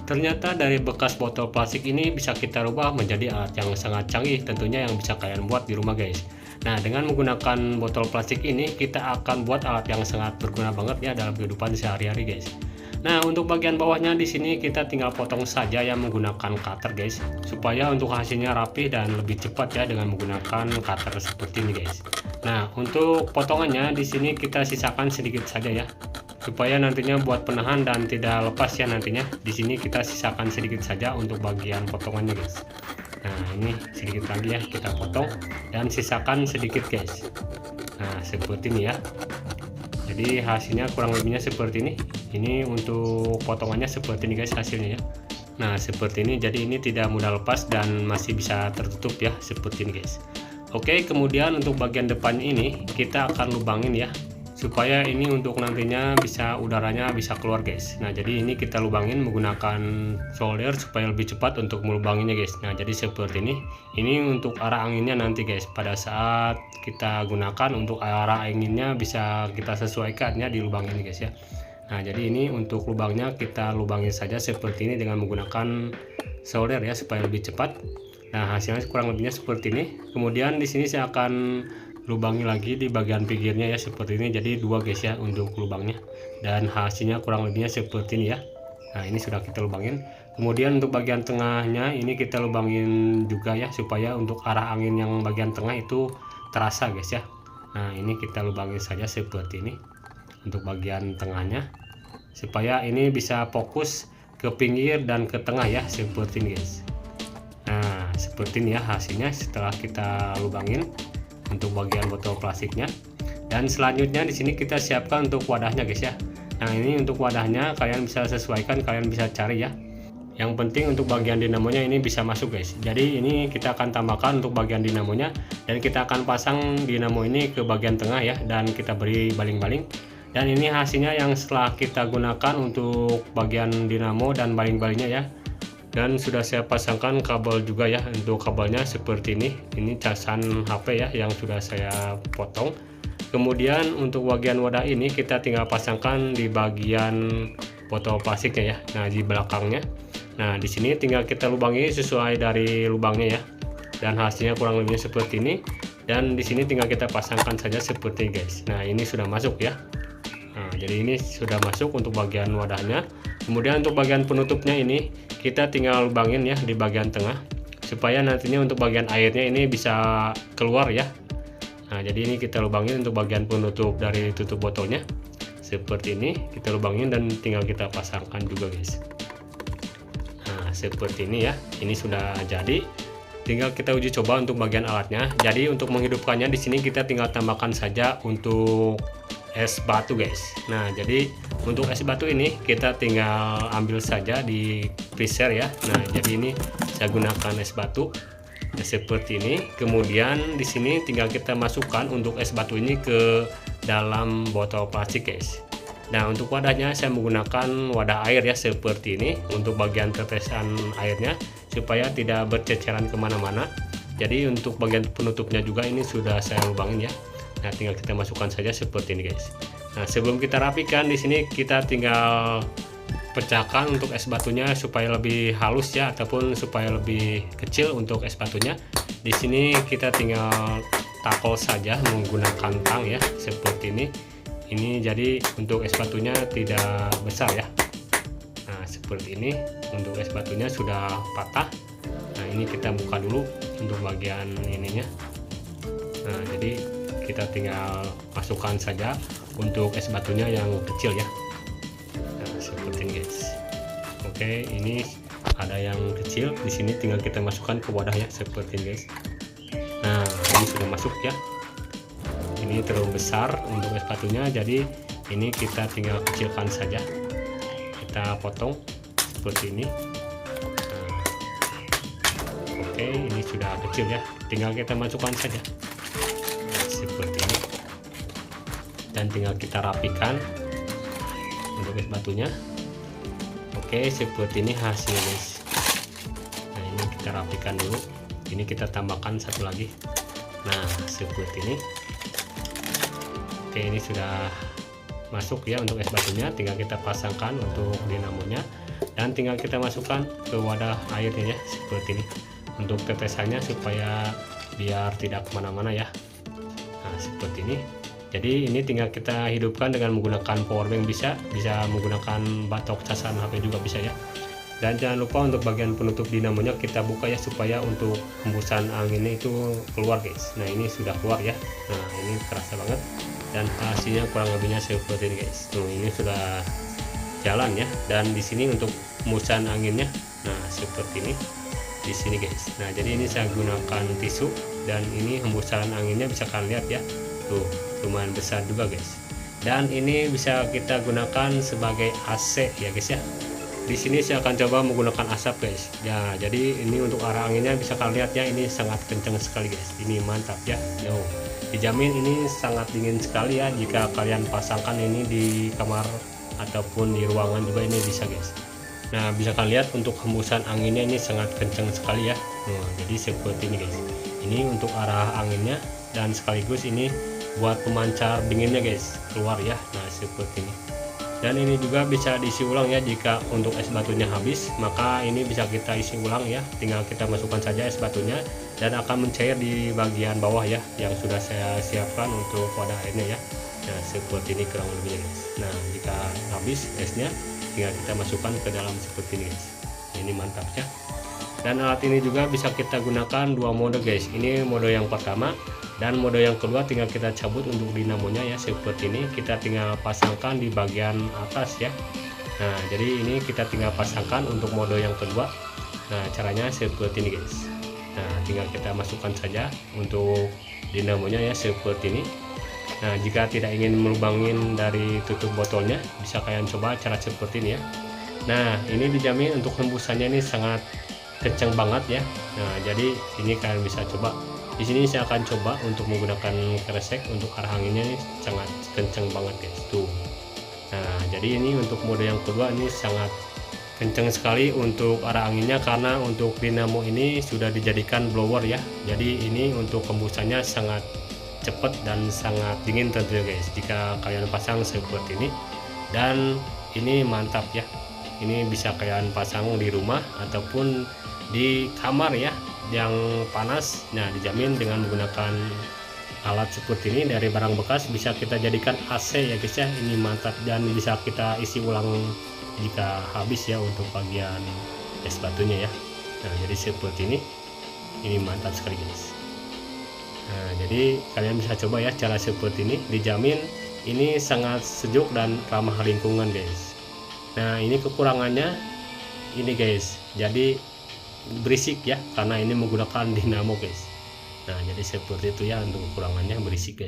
Ternyata dari bekas botol plastik ini bisa kita rubah menjadi alat yang sangat canggih tentunya yang bisa kalian buat di rumah guys. Nah, dengan menggunakan botol plastik ini kita akan buat alat yang sangat berguna banget ya dalam kehidupan sehari-hari guys. Nah, untuk bagian bawahnya di sini kita tinggal potong saja ya menggunakan cutter guys, supaya untuk hasilnya rapi dan lebih cepat ya dengan menggunakan cutter seperti ini guys. Nah, untuk potongannya di sini kita sisakan sedikit saja ya, supaya nantinya buat penahan dan tidak lepas ya nantinya. Di sini kita sisakan sedikit saja untuk bagian potongannya guys. Nah, ini sedikit lagi ya kita potong dan sisakan sedikit guys. Nah, seperti ini ya. Jadi hasilnya kurang lebihnya seperti ini. Ini untuk potongannya seperti ini guys hasilnya ya. Nah, seperti ini. Jadi ini tidak mudah lepas dan masih bisa tertutup ya seperti ini guys. Oke, kemudian untuk bagian depan ini kita akan lubangin ya, supaya ini untuk nantinya bisa udaranya bisa keluar guys. Nah, jadi ini kita lubangin menggunakan solder supaya lebih cepat untuk melubanginya guys. Nah, jadi seperti ini. Ini untuk arah anginnya nanti guys. Pada saat kita gunakan untuk arah anginnya bisa kita sesuaikan ya di lubang ini guys ya. Nah, jadi ini untuk lubangnya kita lubangin saja seperti ini dengan menggunakan solder ya supaya lebih cepat. Nah, hasilnya kurang lebihnya seperti ini. Kemudian di sini saya akan lubangi lagi di bagian pinggirnya ya seperti ini. Jadi dua guys ya untuk lubangnya, dan hasilnya kurang lebihnya seperti ini ya. Nah, ini sudah kita lubangin. Kemudian untuk bagian tengahnya ini kita lubangin juga ya, supaya untuk arah angin yang bagian tengah itu terasa guys ya. Nah, ini kita lubangin saja seperti ini untuk bagian tengahnya, supaya ini bisa fokus ke pinggir dan ke tengah ya seperti ini guys. Nah, seperti ini ya hasilnya setelah kita lubangin untuk bagian botol plastiknya. Dan selanjutnya di sini kita siapkan untuk wadahnya guys ya. Nah, ini untuk wadahnya kalian bisa sesuaikan, kalian bisa cari ya. Yang penting untuk bagian dinamonya ini bisa masuk guys. Jadi ini kita akan tambahkan untuk bagian dinamonya, dan kita akan pasang dinamo ini ke bagian tengah ya, dan kita beri baling-baling. Dan ini hasilnya yang setelah kita gunakan untuk bagian dinamo dan baling-balingnya ya. Dan sudah saya pasangkan kabel juga ya. Untuk kabelnya seperti ini casan HP ya yang sudah saya potong. Kemudian untuk bagian wadah ini kita tinggal pasangkan di bagian botol plastiknya ya. Nah, di belakangnya. Nah, di sini tinggal kita lubangi sesuai dari lubangnya ya. Dan hasilnya kurang lebihnya seperti ini. Dan di sini tinggal kita pasangkan saja seperti ini guys. Nah, ini sudah masuk ya. Nah, jadi ini sudah masuk untuk bagian wadahnya. Kemudian untuk bagian penutupnya ini kita tinggal lubangin ya di bagian tengah, supaya nantinya untuk bagian airnya ini bisa keluar ya. Nah, jadi ini kita lubangin untuk bagian penutup dari tutup botolnya seperti ini, kita lubangin dan tinggal kita pasangkan juga guys. Nah, seperti ini ya. Ini sudah jadi, tinggal kita uji coba untuk bagian alatnya. Jadi untuk menghidupkannya di sini kita tinggal tambahkan saja untuk es batu guys. Nah, jadi untuk es batu ini kita tinggal ambil saja di freezer ya. Nah, jadi ini saya gunakan es batu ya, seperti ini. Kemudian di sini tinggal kita masukkan untuk es batu ini ke dalam botol plastik guys. Nah, untuk wadahnya saya menggunakan wadah air ya seperti ini untuk bagian tetesan airnya supaya tidak berceceran kemana-mana. Jadi untuk bagian penutupnya juga ini sudah saya lubangin ya. Nah, tinggal kita masukkan saja seperti ini guys. Nah, sebelum kita rapikan di sini kita tinggal pecahkan untuk es batunya supaya lebih halus ya, ataupun supaya lebih kecil untuk es batunya. Di sini kita tinggal takol saja menggunakan tang ya seperti ini. Ini jadi untuk es batunya tidak besar ya. Nah, seperti ini untuk es batunya sudah patah. Nah, ini kita buka dulu untuk bagian ininya. Nah, jadi kita tinggal masukkan saja untuk es batunya yang kecil ya. Nah, seperti ini guys. Oke, ini ada yang kecil di sini, tinggal kita masukkan ke wadah ya seperti ini guys. Nah, ini sudah masuk ya. Ini terlalu besar untuk es batunya, jadi ini kita tinggal kecilkan saja. Kita potong seperti ini. Nah, oke, ini sudah kecil ya, tinggal kita masukkan saja seperti ini, dan tinggal kita rapikan untuk es batunya. Oke, seperti ini hasilnya guys. Nah, ini kita rapikan dulu, ini kita tambahkan satu lagi. Nah, seperti ini. Oke, ini sudah masuk ya untuk es batunya, tinggal kita pasangkan untuk dinamonya. dan tinggal kita masukkan ke wadah airnya ya, seperti ini untuk tetesannya supaya biar tidak kemana-mana ya. Nah seperti ini. Jadi ini tinggal kita hidupkan dengan menggunakan powerbank, bisa menggunakan batok casan HP juga bisa ya. Dan jangan lupa untuk bagian penutup dinamonya kita buka ya, supaya untuk hembusan anginnya itu keluar guys. Nah ini sudah keluar ya. Nah ini kerasa banget dan hasilnya kurang lebihnya seperti ini guys. Tuh ini sudah jalan ya. Dan di sini untuk hembusan anginnya, nah seperti ini di sini guys. Nah jadi ini saya gunakan tisu dan ini hembusan anginnya bisa kalian lihat ya. Tuh lumayan besar juga guys. Dan ini bisa kita gunakan sebagai AC ya guys ya. Di sini saya akan coba menggunakan asap guys ya. Jadi ini untuk arah anginnya bisa kalian lihat ya, ini sangat kencang sekali guys. Ini mantap ya. Dijamin ini sangat dingin sekali ya. Jika kalian pasangkan ini di kamar ataupun di ruangan juga ini bisa guys. Nah bisa kalian lihat untuk hembusan anginnya ini sangat kencang sekali ya. Nah, jadi seperti ini guys. Ini untuk arah anginnya dan sekaligus ini buat pemancar dinginnya guys keluar ya. Nah seperti ini. Dan ini juga bisa diisi ulang ya. Jika untuk es batunya habis, maka ini bisa kita isi ulang ya. Tinggal kita masukkan saja es batunya dan akan mencair di bagian bawah ya, yang sudah saya siapkan untuk wadah airnya ya. Nah seperti ini kurang lebihnya guys. Nah jika habis esnya, tinggal kita masukkan ke dalam seperti ini guys. Ini mantap ya. Dan alat ini juga bisa kita gunakan dua mode guys. Ini mode yang pertama, dan mode yang kedua tinggal kita cabut untuk dinamonya ya, seperti ini. Kita tinggal pasangkan di bagian atas ya. Nah jadi ini kita tinggal pasangkan untuk mode yang kedua. Nah caranya seperti ini guys. Nah tinggal kita masukkan saja untuk dinamonya ya, seperti ini. Nah jika tidak ingin melubangin dari tutup botolnya, bisa kalian coba cara seperti ini ya. Nah ini dijamin untuk hembusannya ini sangat kencang banget ya. Nah jadi ini kalian bisa coba. Di sini saya akan coba untuk menggunakan kresek untuk arah anginnya ini sangat kencang banget guys. Tuh. Nah jadi ini untuk mode yang kedua ini sangat kencang sekali untuk arah anginnya, karena untuk dinamo ini sudah dijadikan blower ya. Jadi ini untuk hembusannya sangat cepat dan sangat dingin tentunya guys, jika kalian pasang seperti ini. Dan ini mantap ya. Ini bisa kalian pasang di rumah ataupun di kamar ya yang panas. Nah dijamin dengan menggunakan alat seperti ini dari barang bekas, bisa kita jadikan AC ya guys ya. Ini mantap dan bisa kita isi ulang jika habis ya untuk bagian es batunya ya. Nah jadi seperti ini mantap sekali guys. Nah jadi kalian bisa coba ya cara seperti ini, dijamin ini sangat sejuk dan ramah lingkungan guys. Nah ini kekurangannya ini guys, jadi berisik ya, karena ini menggunakan dinamo guys. Nah jadi seperti itu ya untuk kekurangannya, berisik guys.